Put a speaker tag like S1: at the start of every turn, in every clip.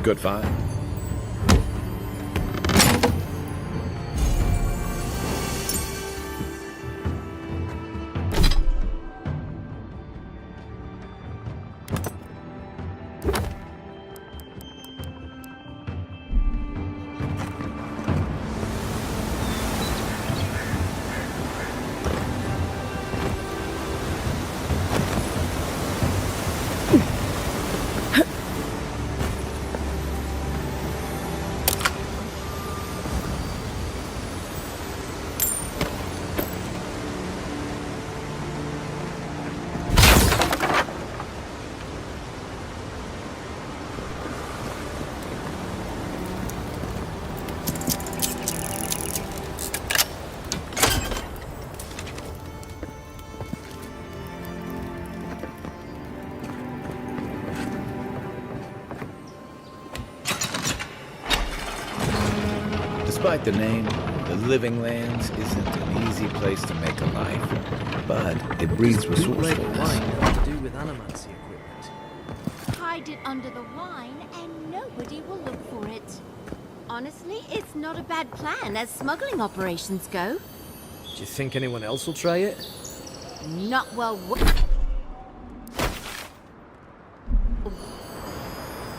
S1: Good find. Despite the name, the Living Lands isn't an easy place to make a life, but it breeds resourcefulness.
S2: Wine to do with animancy equipment.
S3: Hide it under the wine and nobody will look for it. Honestly, it's not a bad plan as smuggling operations go.
S2: Do you think anyone else will try it?
S3: Not well.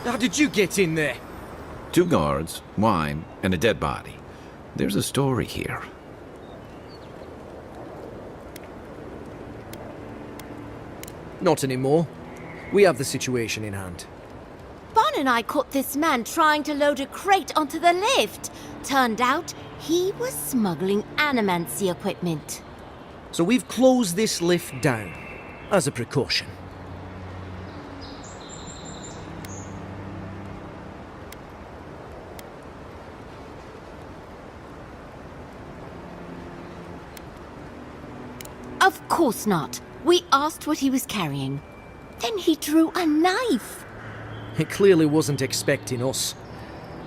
S2: How did you get in there?
S1: 2 guards, wine, and a dead body. There's a story here.
S2: Not anymore. We have the situation in hand.
S3: Bon and I caught this man trying to load a crate onto the lift. Turned out he was smuggling animancy equipment.
S2: So we've closed this lift down, as a precaution.
S3: Of course not. We asked what he was carrying. Then he drew a knife.
S2: It clearly wasn't expecting us.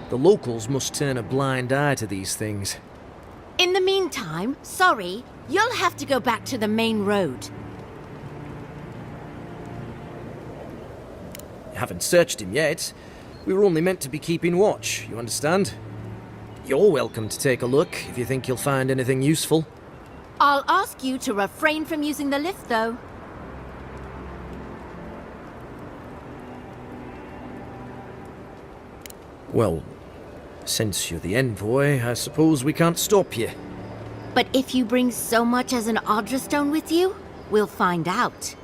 S2: The locals must turn a blind eye to these things.
S3: In the meantime, sorry, you'll have to go back to the main road.
S2: Haven't searched him yet. We were only meant to be keeping watch, you understand? You're welcome to take a look if you think you'll find anything useful.
S3: I'll ask you to refrain from using the lift, though.
S2: Well, since you're the envoy, I suppose we can't stop you.
S3: But if you bring so much as an Audra stone with you, we'll find out.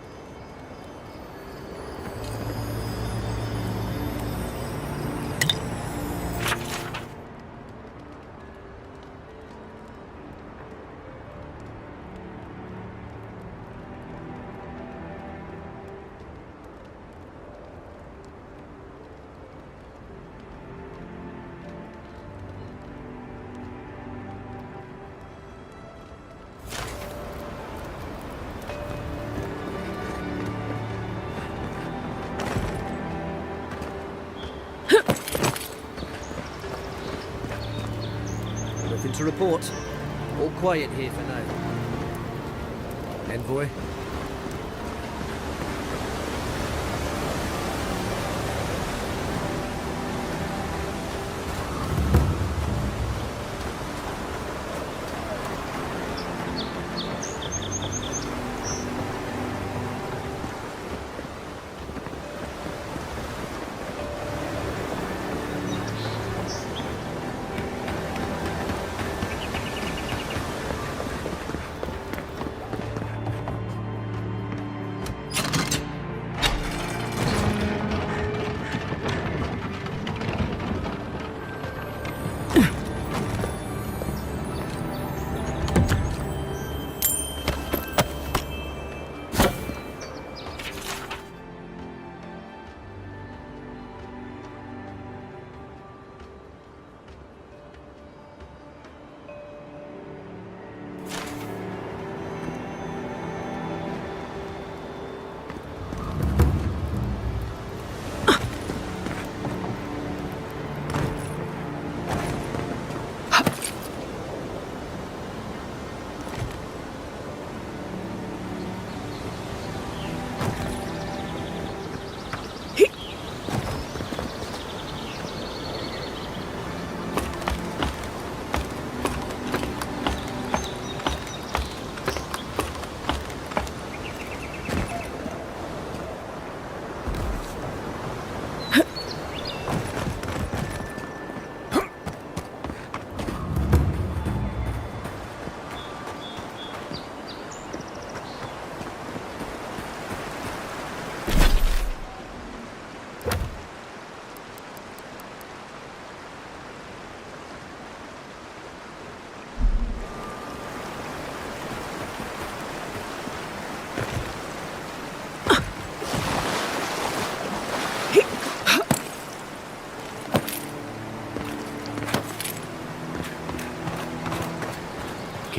S2: Nothing to report. All quiet here for now. Envoy?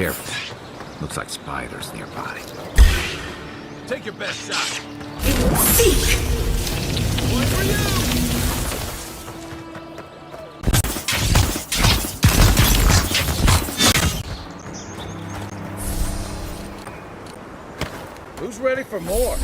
S1: Careful. Looks like spiders nearby.
S4: Take your best shot.
S5: Seek!
S4: One for you!
S1: Who's ready for more?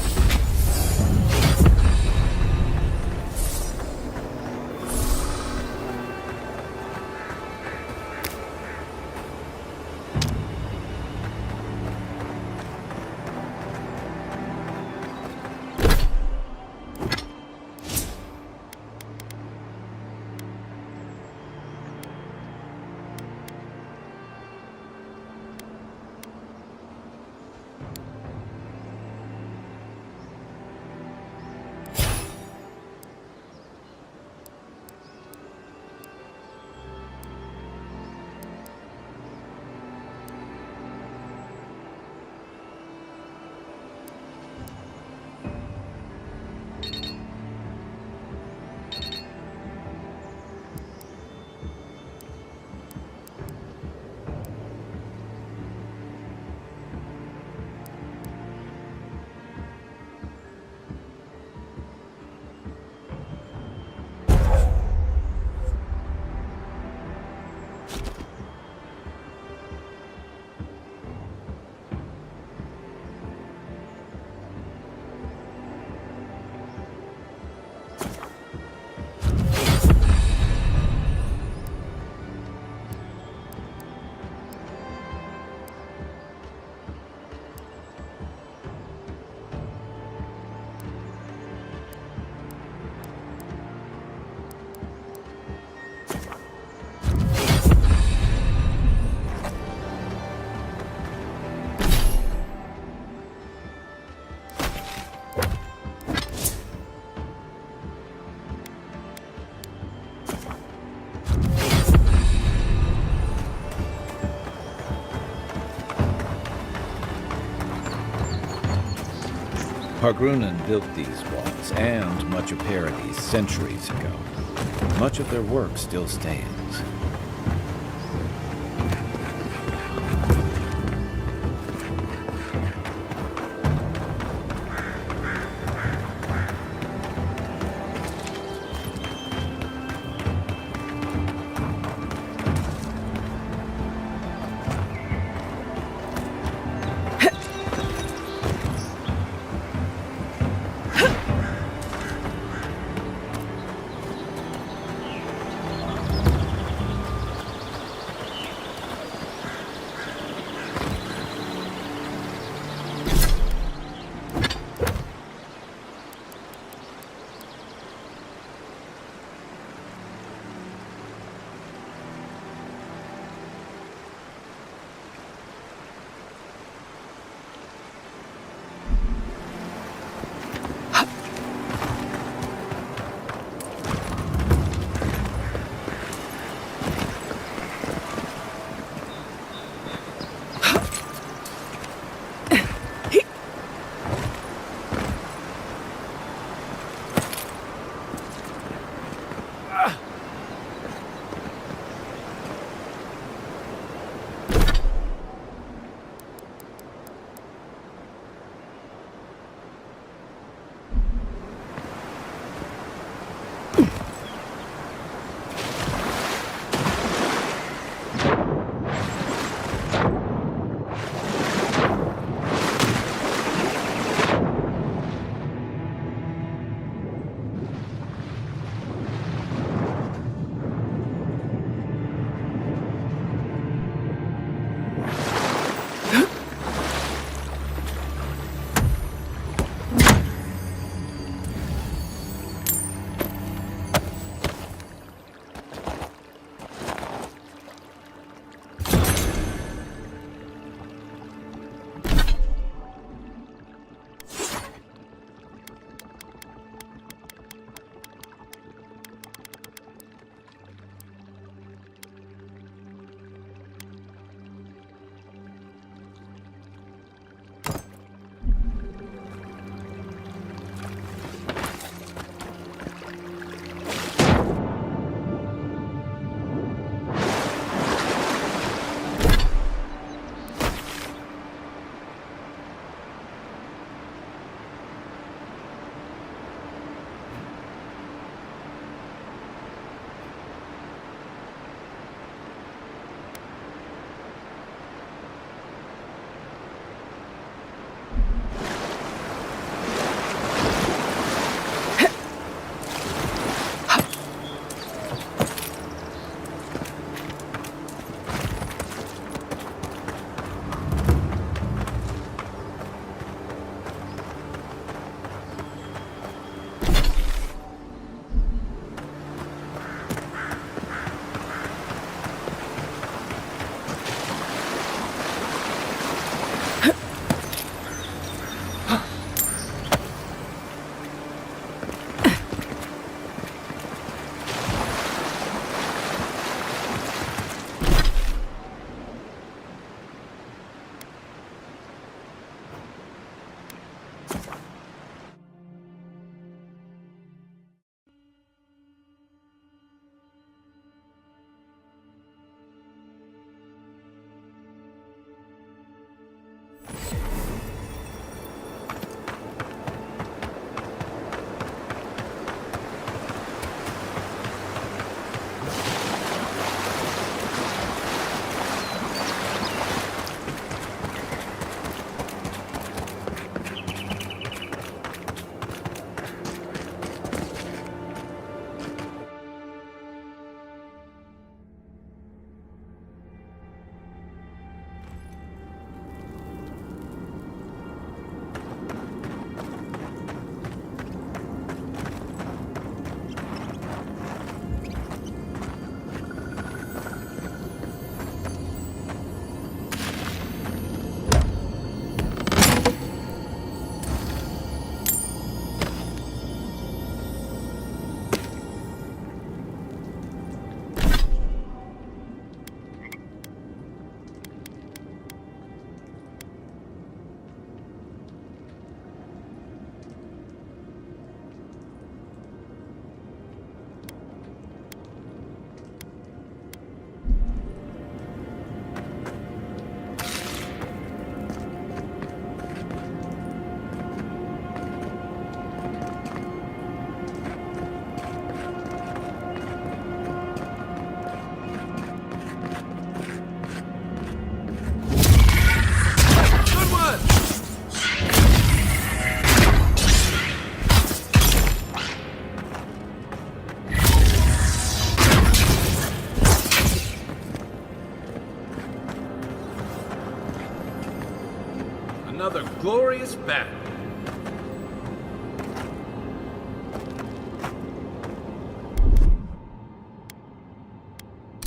S1: Hargrunnen built these walls and much of Paradis centuries ago. Much of their work still stands.
S4: this back.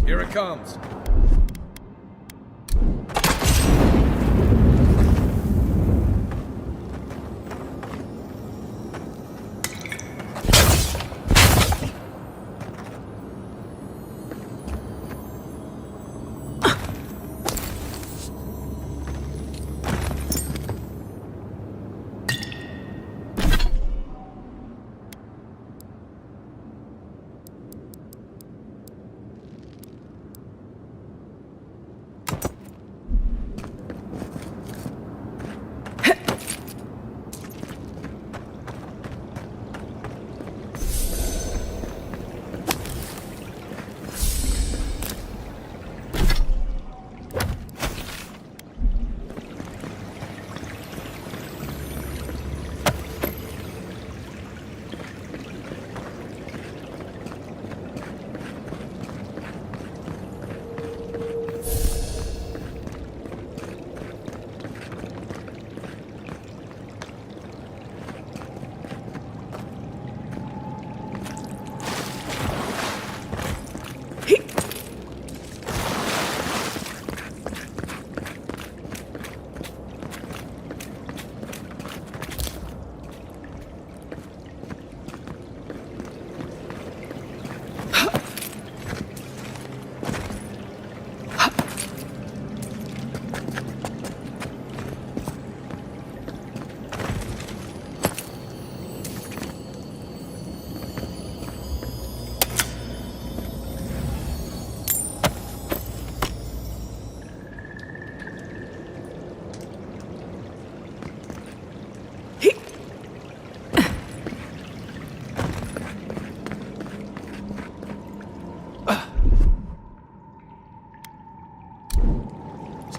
S1: Here it comes.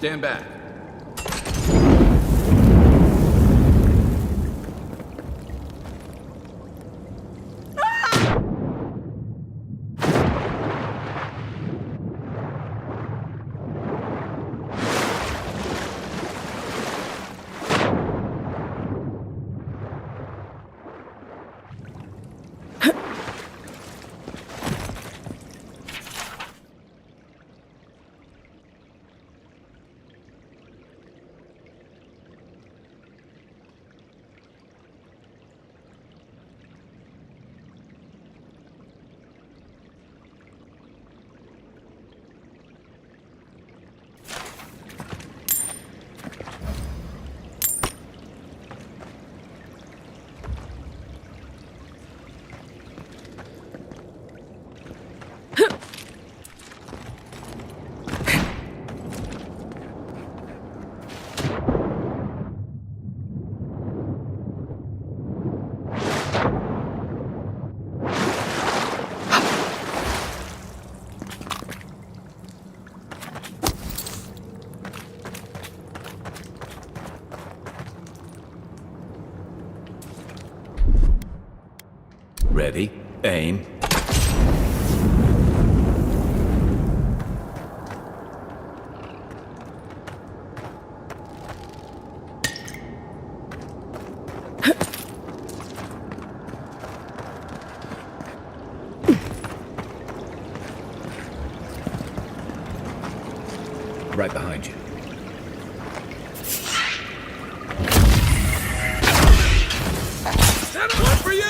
S4: Stand back.
S1: Ready, aim. Right behind you.
S4: One for you!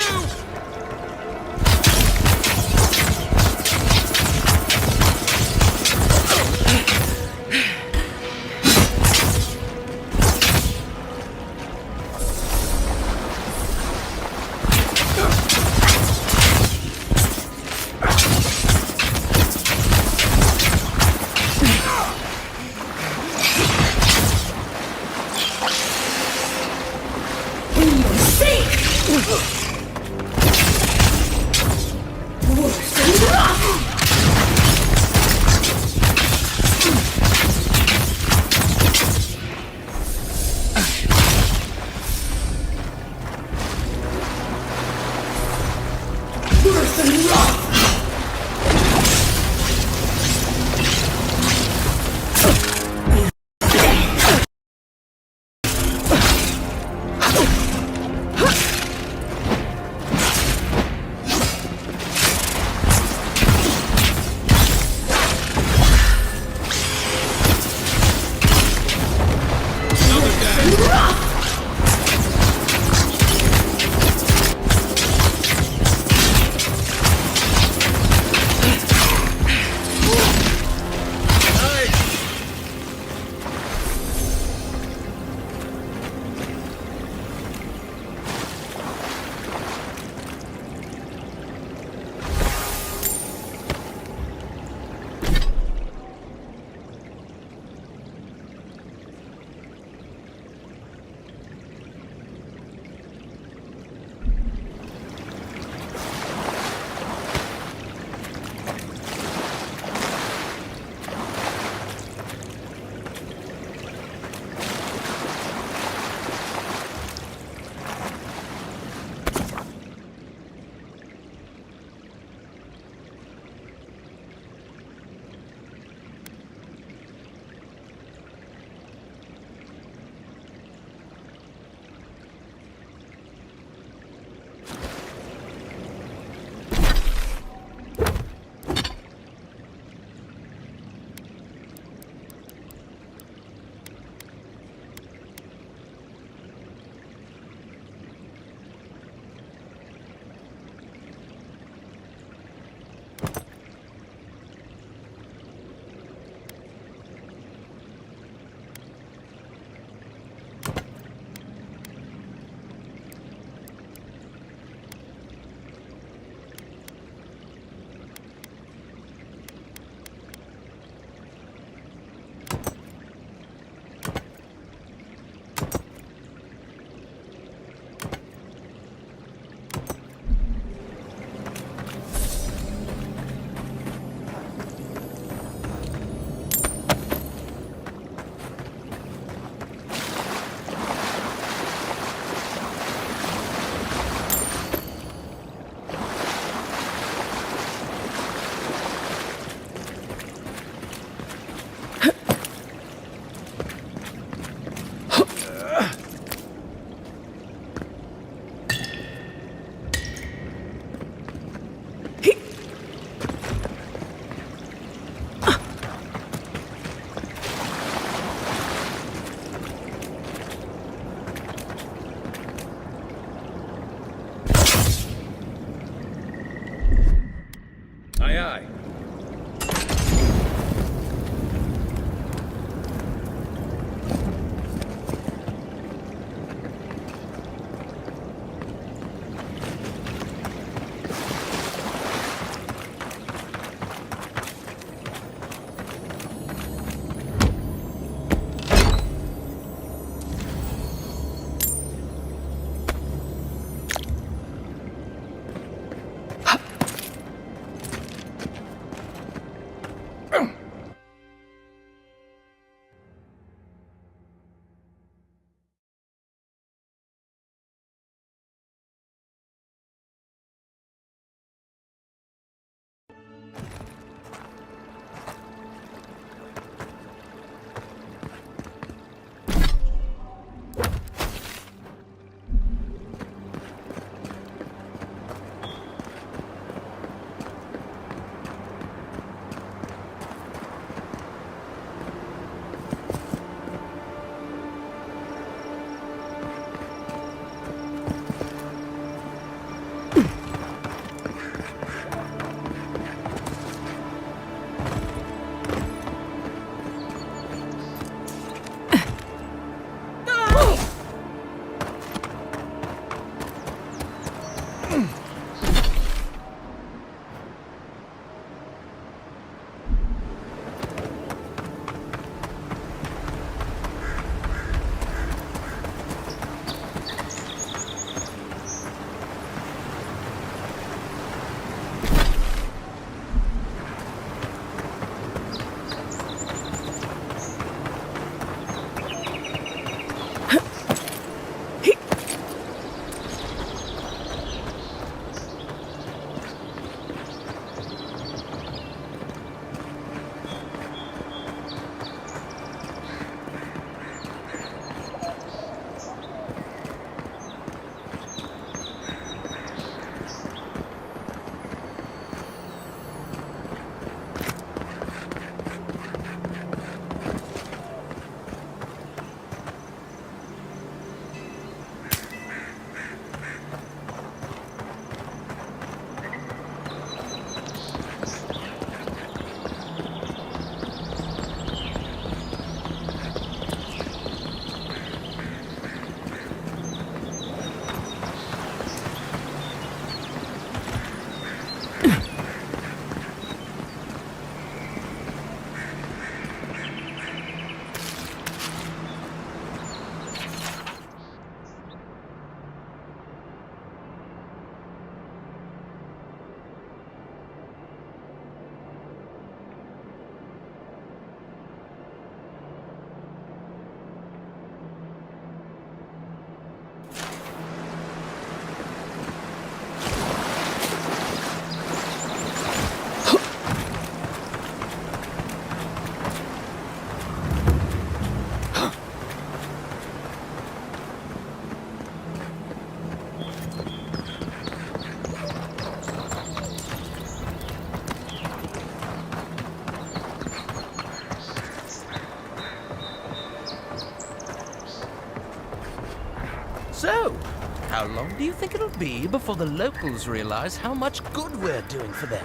S5: How long do you think it'll be before the locals realize how much good we're doing for them?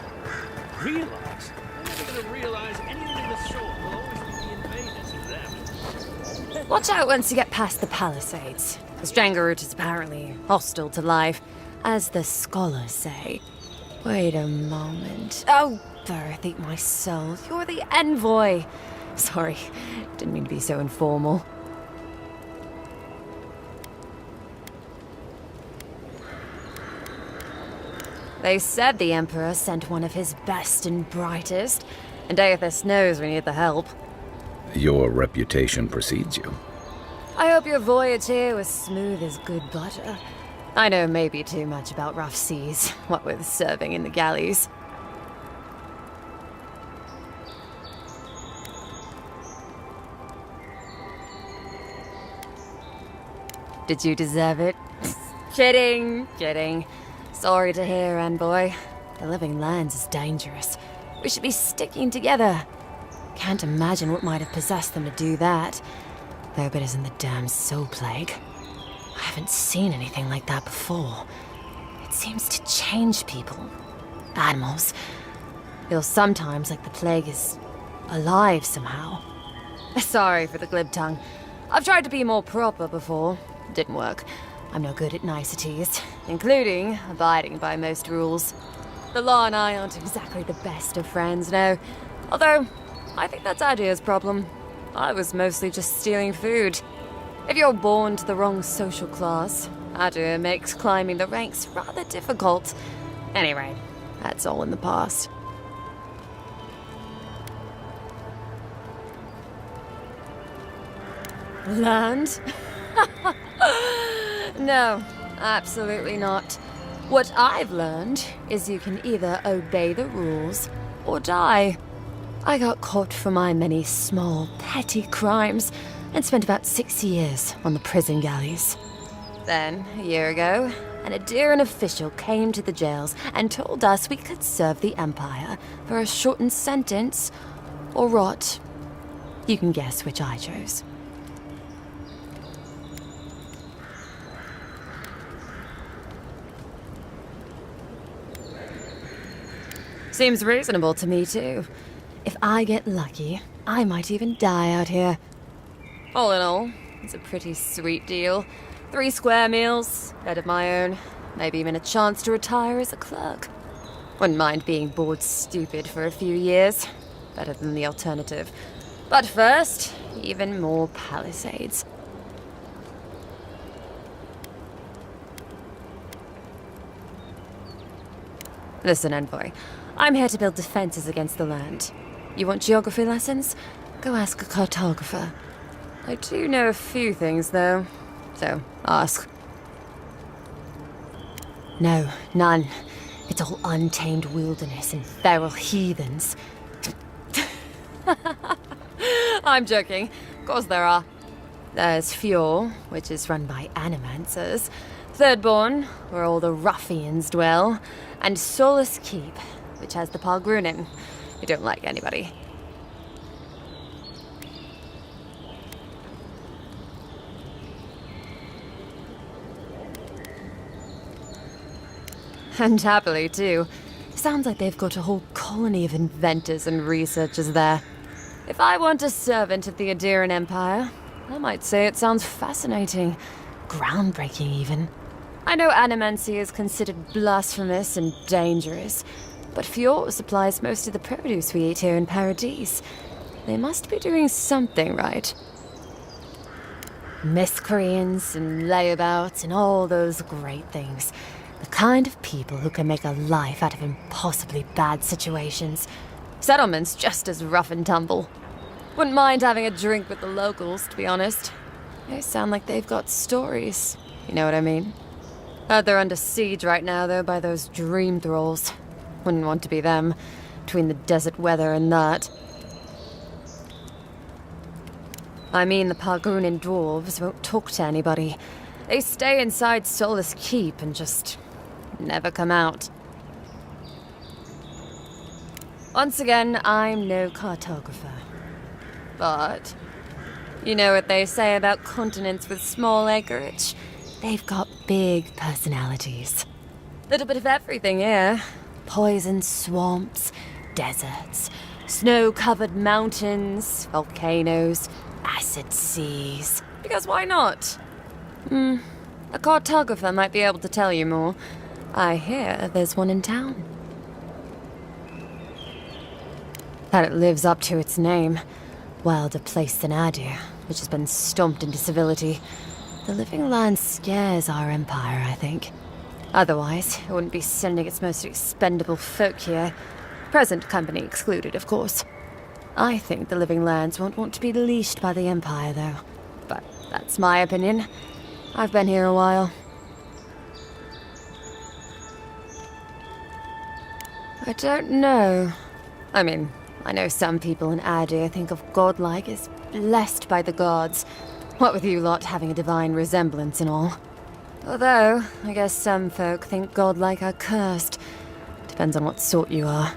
S4: Realize? They're never gonna realize anything of the sort. Will always be the invaders of them.
S6: Watch out once you get past the palisades. The Strangerroot is apparently hostile to life, as the scholars say. Wait a moment. Oh, Birth, eat my soul. You're the envoy. Sorry, didn't mean to be so informal. They said the Emperor sent one of his best and brightest, and Aethys knows we need the help.
S1: Your reputation precedes you.
S6: I hope your voyage here was smooth as good butter. I know maybe too much about rough seas, what with serving in the galleys. Did you deserve it? Kidding, kidding. Sorry to hear, envoy. The living lands is dangerous. We should be sticking together. Can't imagine what might have possessed them to do that. I hope it isn't the damn soul plague. I haven't seen anything like that before. It seems to change people. Animals. Feels sometimes like the plague is alive somehow. Sorry for the glib tongue. I've tried to be more proper before. Didn't work. I'm no good at niceties, including abiding by most rules. The law and I aren't exactly the best of friends, no. Although, I think that's Adia's problem. I was mostly just stealing food. If you're born to the wrong social class, Adia makes climbing the ranks rather difficult. Anyway, that's all in the past. Land? No, absolutely not. What I've learned is you can either obey the rules or die. I got caught for my many small, petty crimes and spent about 6 years on the prison galleys. Then, a year ago, an Aediran official came to the jails and told us we could serve the Empire for a shortened sentence or rot. You can guess which I chose. Seems reasonable to me, too. If I get lucky, I might even die out here. All in all, it's a pretty sweet deal. 3 square meals, bed of my own, maybe even a chance to retire as a clerk. Wouldn't mind being bored stupid for a few years. Better than the alternative. But first, even more palisades. Listen, envoy. I'm here to build defenses against the land. You want geography lessons? Go ask a cartographer. I do know a few things, though. So, ask. No, none. It's all untamed wilderness and feral heathens. I'm joking. Of course there are. There's Fjord, which is run by animancers. Thirdborn, where all the ruffians dwell. And Solus Keep, which has the Pargrunin, who don't like anybody. And happily, too. Sounds like they've got a whole colony of inventors and researchers there. If I want a servant of the Aediran Empire, I might say it sounds fascinating. Groundbreaking, even. I know animancy is considered blasphemous and dangerous, but Fjord supplies most of the produce we eat here in Paradise. They must be doing something right. Miscreants and layabouts and all those great things. The kind of people who can make a life out of impossibly bad situations. Settlements just as rough and tumble. Wouldn't mind having a drink with the locals, to be honest. They sound like they've got stories. You know what I mean? Heard they're under siege right now, though, by those dream thralls. Wouldn't want to be them, between the desert weather and that. I mean, the Pargrunin dwarves won't talk to anybody. They stay inside Solus Keep and just never come out. Once again, I'm no cartographer. But you know what they say about continents with small acreage? they've got big personalities. Little bit of everything here. Poison swamps, deserts, snow-covered mountains, volcanoes, acid seas. Because why not? A cartographer might be able to tell you more. I hear there's one in town. That it lives up to its name. Wilder place than Adu, which has been stomped into civility. The living land scares our empire, I think. Otherwise, it wouldn't be sending its most expendable folk here. Present company excluded, of course. I think the living lands won't want to be leashed by the empire, though. But that's my opinion. I've been here a while. I don't know. I mean, I know some people in Adu think of godlike as blessed by the gods. What with you lot having a divine resemblance and all. Although, I guess some folk think godlike are cursed. Depends on what sort you are.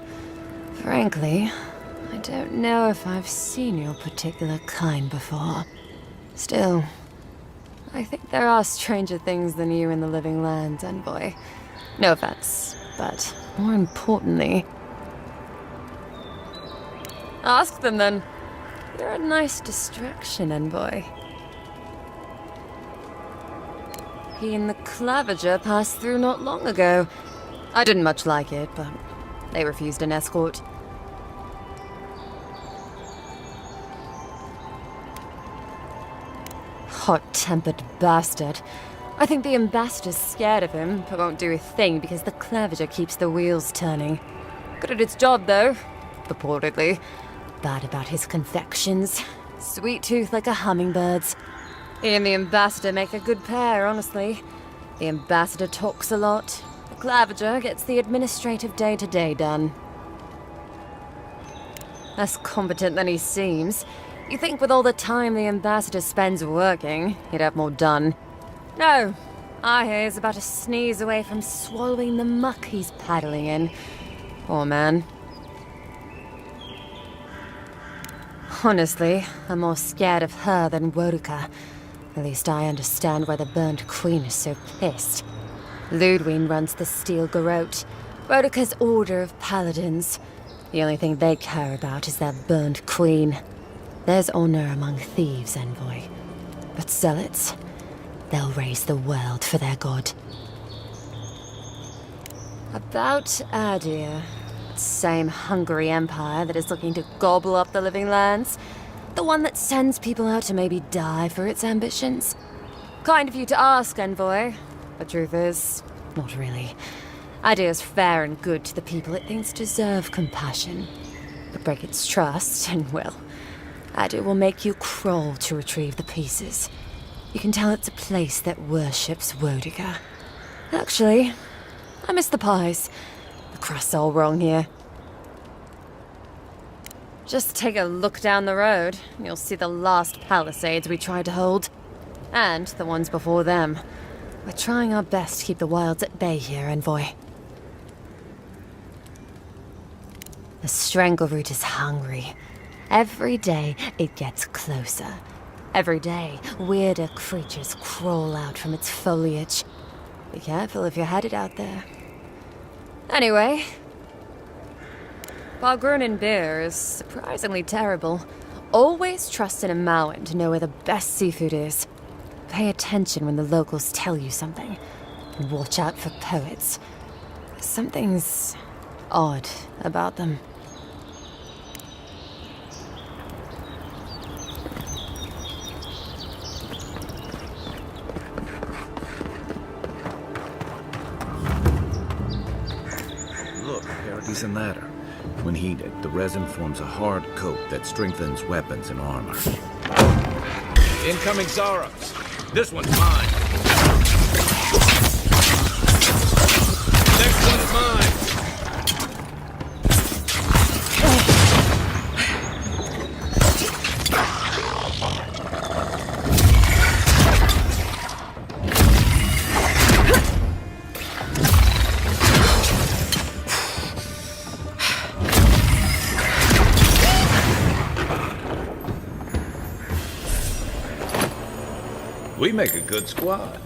S6: Frankly, I don't know if I've seen your particular kind before. Still, I think there are stranger things than you in the living lands, envoy. No offense, but more importantly... Ask them then. You're a nice distraction, envoy. He and the Clavager passed through not long ago. I didn't much like it, but they refused an escort. Hot-tempered bastard. I think the ambassador's scared of him, but won't do a thing because the Clavager keeps the wheels turning. Good at its job, though. Purportedly. Bad about his confections. Sweet tooth like a hummingbird's. He and the ambassador make a good pair, honestly. The ambassador talks a lot. The Clavager gets the administrative day-to-day done. Less competent than he seems. You think with all the time the ambassador spends working, he'd have more done. No. I hear he's about a sneeze away from swallowing the muck he's paddling in. Poor man. Honestly, I'm more scared of her than Woduka. At least I understand why the Burnt Queen is so pissed. Ludwig runs the Steel Garrote, Woduka's order of paladins. The only thing they care about is their Burnt Queen. There's honor among thieves, envoy. But zealots, they'll raise the world for their god. About Adir, same hungry empire that is looking to gobble up the living lands. The one that sends people out to maybe die for its ambitions. Kind of you to ask, envoy. The truth is, not really. Adir's fair and good to the people it thinks deserve compassion. But break its trust, and well, Adir will make you crawl to retrieve the pieces. You can tell it's a place that worships Woduka. Actually, I miss the pies. The crust's all wrong here. Just take a look down the road, and you'll see the last palisades we tried to hold. And the ones before them. We're trying our best to keep the wilds at bay here, envoy. The Strangleroot is hungry. Every day, it gets closer. Every day, weirder creatures crawl out from its foliage. Be careful if you're headed out there. Anyway, while Grunin beer is surprisingly terrible, always trust in a Mauen to know where the best seafood is. Pay attention when the locals tell you something, and watch out for poets. Something's odd about them.
S1: Look, Paradise and Ladder. When heated, the resin forms a hard coat that strengthens weapons and armor. Incoming Zaros! This one's mine! Next one's mine! We make a good squad.